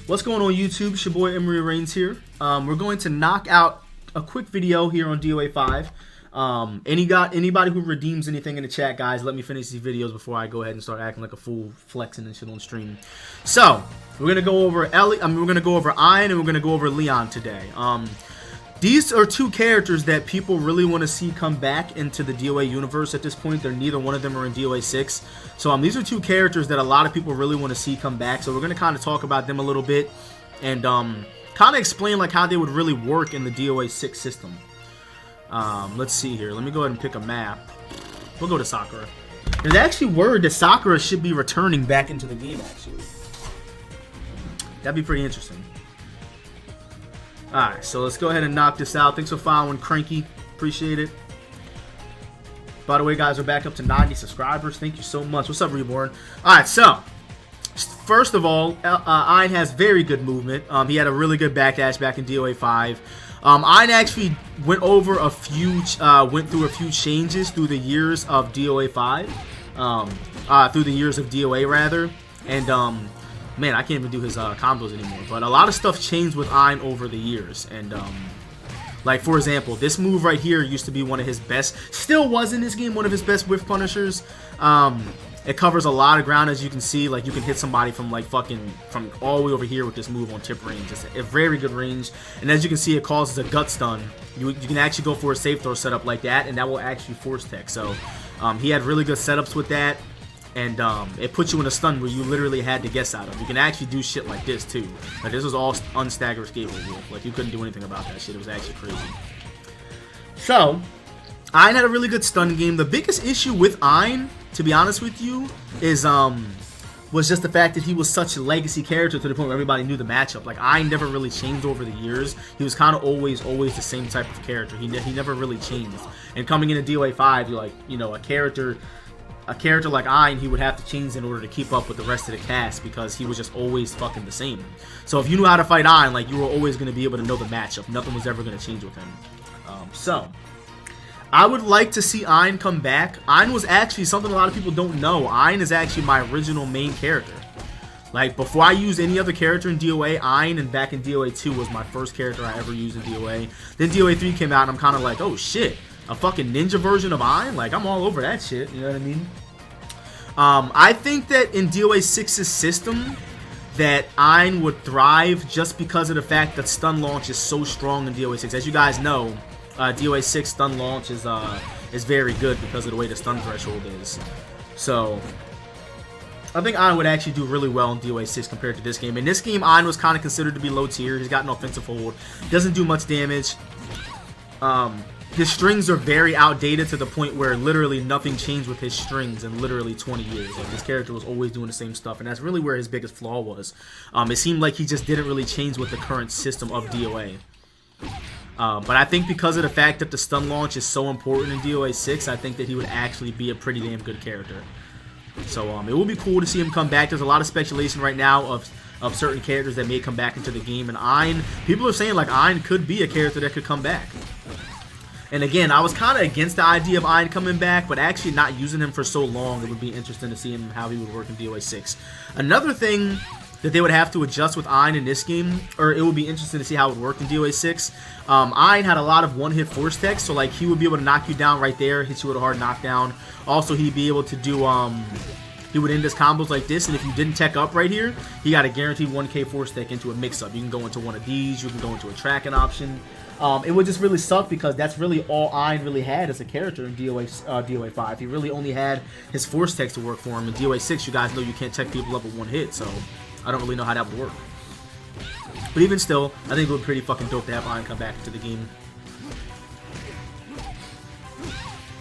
What's going on YouTube? It's your boy EmeryReigns here. We're going to knock out a quick video here on DOA 5. Anybody who redeems anything in the chat, guys, let me finish these videos before I go ahead and start acting like a fool, flexing and shit on stream. So we're gonna go over we're gonna go over Ein, and we're gonna go over Leon today. These are two characters that people really want to see come back into the DOA universe at this point. They're neither one of them are in DOA 6. So these are two characters that a lot of people really want to see come back. So we're going to kind of talk about them a little bit and kind of explain like how they would really work in the DOA 6 system. Let's see here. Let me go ahead and pick a map. We'll go to Zakkurye. There's actually word that Zakkurye should be returning back into the game, actually. That'd be pretty interesting. Alright, so let's go ahead and knock this out. Thanks for following Cranky. Appreciate it. By the way, guys, we're back up to 90 subscribers. Thank you so much. What's up, Reborn? Alright, so first of all, Ein has very good movement. He had a really good backdash back in DOA 5. Ein actually went through a few changes through the years of DOA 5. Through the years of DOA, rather. And, man, I can't even do his combos anymore. But a lot of stuff changed with Ein over the years. And, like, for example, this move right here used to be one of his best. Still was in this game one of his best whiff punishers. It covers a lot of ground, as you can see. Like, you can hit somebody from, like, from all the way over here with this move on tip range. It's a very good range. And as you can see, it causes a gut stun. You can actually go for a safe throw setup like that, and that will actually force tech. So, he had really good setups with that. And it puts you in a stun where you literally had to guess out of. You can actually do shit like this too. Like, this was all unstagger escapable. Like, you couldn't do anything about that shit. It was actually crazy. So, Ein had a really good stun game. The biggest issue with Ein, to be honest with you, is was just the fact that he was such a legacy character to the point where everybody knew the matchup. Like, Ein never really changed over the years. He was kind of always the same type of character. He never really changed. And coming into DOA 5, you're like, you know, a character like Ein, he would have to change in order to keep up with the rest of the cast because he was just always fucking the same. So if you knew how to fight Ein, like, you were always going to be able to know the matchup. Nothing was ever going to change with him. So I would like to see Ein come back. Ein was actually something a lot of people don't know. Ein is actually my original main character. Like, before I used any other character in DOA, Ein, and back in DOA 2 was my first character I ever used in DOA. Then DOA 3 came out and I'm kind of like, oh shit. A fucking ninja version of Ein? Like, I'm all over that shit, you know what I mean? I think that in DOA 6's system, that Ein would thrive just because of the fact that stun launch is so strong in DOA 6. As you guys know, DOA 6 stun launch is very good because of the way the stun threshold is. So, I think Ein would actually do really well in DOA 6 compared to this game. In this game, Ein was kind of considered to be low tier. He's got an offensive hold. Doesn't do much damage. His strings are very outdated to the point where literally nothing changed with his strings in literally 20 years. Like, this character was always doing the same stuff, and that's really where his biggest flaw was. It seemed like he just didn't really change with the current system of DOA. But I think because of the fact that the stun launch is so important in DOA 6, I think that he would actually be a pretty damn good character. So it would be cool to see him come back. There's a lot of speculation right now of certain characters that may come back into the game, and Ein, people are saying like Ein could be a character that could come back. And again, I was kind of against the idea of Ein coming back, but actually not using him for so long, it would be interesting to see him how he would work in DOA 6. Another thing that they would have to adjust with Ein in this game, or it would be interesting to see how it would work in DOA 6. Ein had a lot of one-hit force tech, so like he would be able to knock you down right there, hit you with a hard knockdown. Also, he'd be able to do, he would end his combos like this, and if you didn't tech up right here, he got a guaranteed 1k force tech into a mix-up. You can go into one of these, you can go into a tracking option. It would just really suck because that's really all Ein really had as a character in DOA 5. He really only had his force techs to work for him. In DOA 6, you guys know you can't tech people up with one hit, so I don't really know how that would work. But even still, I think it would be pretty fucking dope to have Ein come back into the game.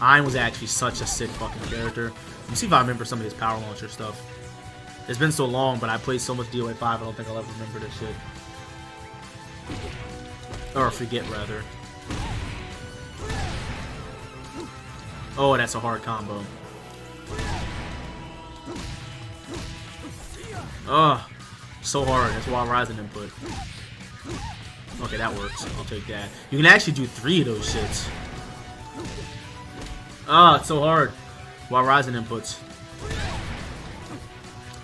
Ein was actually such a sick fucking character. Let me see if I remember some of his power launcher stuff. It's been so long, but I played so much DOA 5, I don't think I'll ever remember this shit. Or forget, rather. Oh, that's a hard combo. Ugh. So hard. That's Wild Rising input. Okay, that works. I'll take that. You can actually do 3 of those shits. Ah, it's so hard. Wild Rising inputs.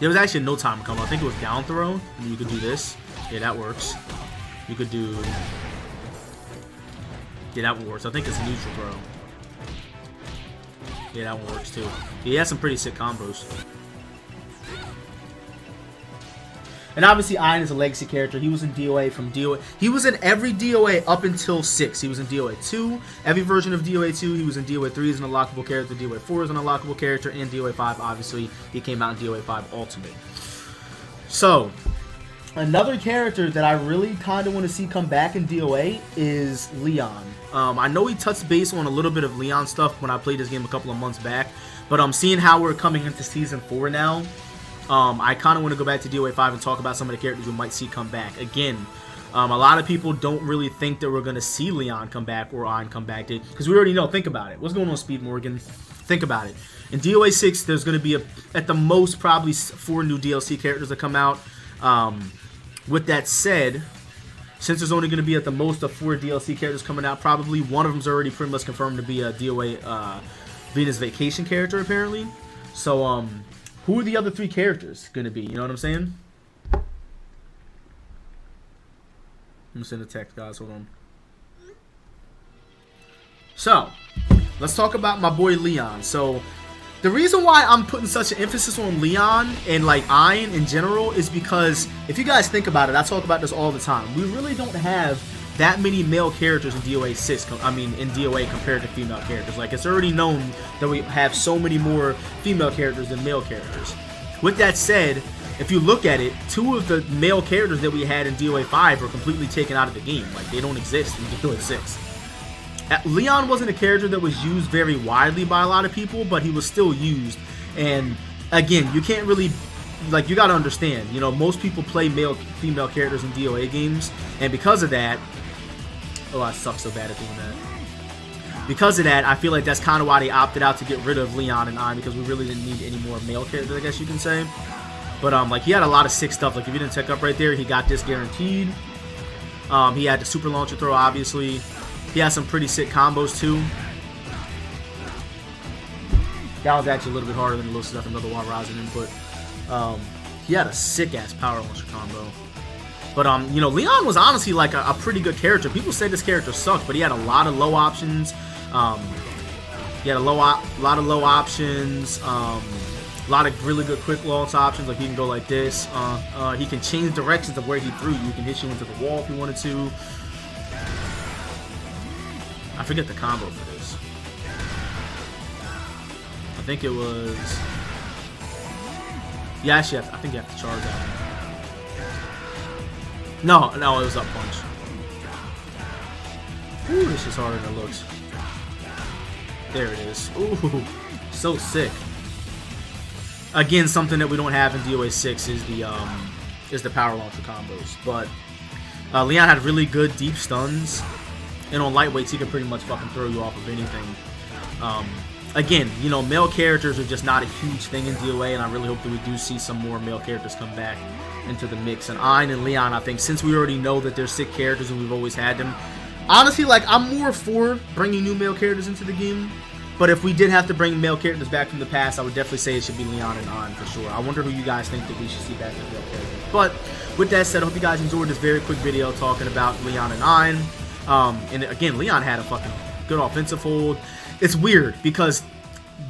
There was actually no timer combo. I think it was down throw. And you could do this. Yeah, that works. You could do... Yeah, that one works. I think it's a neutral throw. Yeah, that one works too. Yeah, he has some pretty sick combos. And obviously, Ein is a legacy character. He was in DOA from DOA. He was in every DOA up until 6. He was in DOA 2. Every version of DOA 2. He was in DOA 3 as an unlockable character. DOA 4 is an unlockable character. And DOA 5, obviously, he came out in DOA 5 Ultimate. So, another character that I really kind of want to see come back in DOA is Leon. I know he touched base on a little bit of Leon stuff when I played this game a couple of months back. But I'm seeing how we're coming into Season 4 now. I kind of want to go back to DOA 5 and talk about some of the characters we might see come back. Again, a lot of people don't really think that we're going to see Leon come back or Ein come back. Because we already know. Think about it. What's going on, Speed Morgan? Think about it. In DOA 6, there's going to be, at the most, probably 4 new DLC characters that come out. With that said, since there's only going to be at the most of 4 DLC characters coming out, probably one of them's already pretty much confirmed to be a DOA Venus Vacation character, apparently. So, who are the other 3 characters going to be? You know what I'm saying? I'm going to send a text, guys. Hold on. So, let's talk about my boy Leon. So, the reason why I'm putting such an emphasis on Leon and, like, Ein in general is because, if you guys think about it, I talk about this all the time. We really don't have that many male characters in DOA 6, in DOA compared to female characters. Like, it's already known that we have so many more female characters than male characters. With that said, if you look at it, 2 of the male characters that we had in DOA 5 were completely taken out of the game. Like, they don't exist in DOA 6. Leon wasn't a character that was used very widely by a lot of people, but he was still used. And, again, you can't really... Like, you gotta understand, you know, most people play female characters in DOA games, and because of that... Oh, I suck so bad at doing that. Because of that, I feel like that's kind of why they opted out to get rid of Leon and Ein, because we really didn't need any more male characters, I guess you can say. But, like, he had a lot of sick stuff. Like, if you didn't check up right there, he got this guaranteed. He had the super launcher throw, obviously. He has some pretty sick combos, too. That was actually a little bit harder than it looks like another Water Rising input. He had a sick-ass power launcher combo. But, you know, Leon was honestly, like, a pretty good character. People say this character sucked, but he had a lot of low options. He had a lot of low options. A lot of really good quick launch options. Like, he can go like this. He can change directions of where he threw you. He can hit you into the wall if he wanted to. I forget the combo for this. I think it was... Yeah, actually, I think you have to charge that. No, it was up punch. Ooh, this is harder than it looks. There it is. Ooh, so sick. Again, something that we don't have in DOA 6 is the power launcher combos. But Leon had really good deep stuns, and on lightweights he can pretty much fucking throw you off of anything. Again, you know, male characters are just not a huge thing in DOA, and I really hope that we do see some more male characters come back into the mix. And Ein and Leon, I think, since we already know that they're sick characters and we've always had them, honestly, like, I'm more for bringing new male characters into the game. But if we did have to bring male characters back from the past, I would definitely say it should be Leon and Ein for sure. I wonder who you guys think that we should see back as male characters. But with that said, I hope you guys enjoyed this very quick video talking about Leon and Ein. And again, Leon had a fucking good offensive hold. It's weird because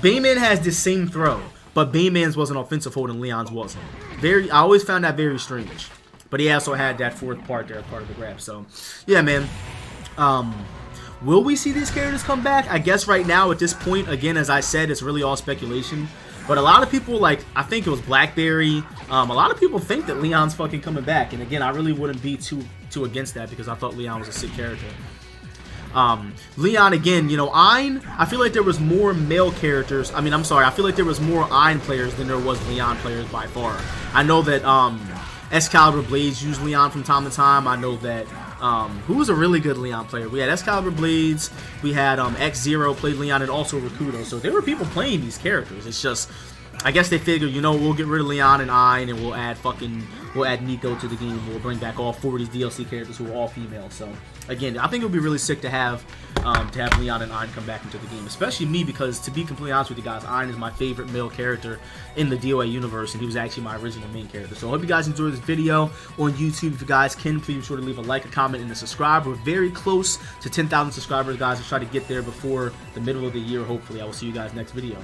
Bayman has this same throw, but Bayman's was an offensive hold and Leon's wasn't. I always found that very strange. But he also had that 4th part there, part of the grab. So, yeah, man. Will we see these characters come back? I guess right now, at this point, again, as I said, it's really all speculation. But a lot of people, like, I think it was Blackberry, a lot of people think that Leon's fucking coming back. And again, I really wouldn't be too against that because I thought Leon was a sick character. Leon, again, you know, Ein, I feel like there was more male characters. I mean, I'm sorry, I feel like there was more Ein players than there was Leon players by far. I know that Excalibur Blades used Leon from time to time. I know that, who was a really good Leon player? We had Excalibur Blades, we had X-Zero played Leon, and also Rikuto. So there were people playing these characters. It's just, I guess they figure, you know, we'll get rid of Leon and Ein, and we'll add Nico to the game. We'll bring back all 4 of these DLC characters who are all female. So again, I think it would be really sick to have Leon and Ein come back into the game, especially me, because to be completely honest with you guys, Ein is my favorite male character in the DOA universe, and he was actually my original main character. So I hope you guys enjoyed this video on YouTube. If you guys can, please be sure to leave a like, a comment, and a subscribe. We're very close to 10,000 subscribers, guys. Let's try to get there before the middle of the year, hopefully. I will see you guys next video.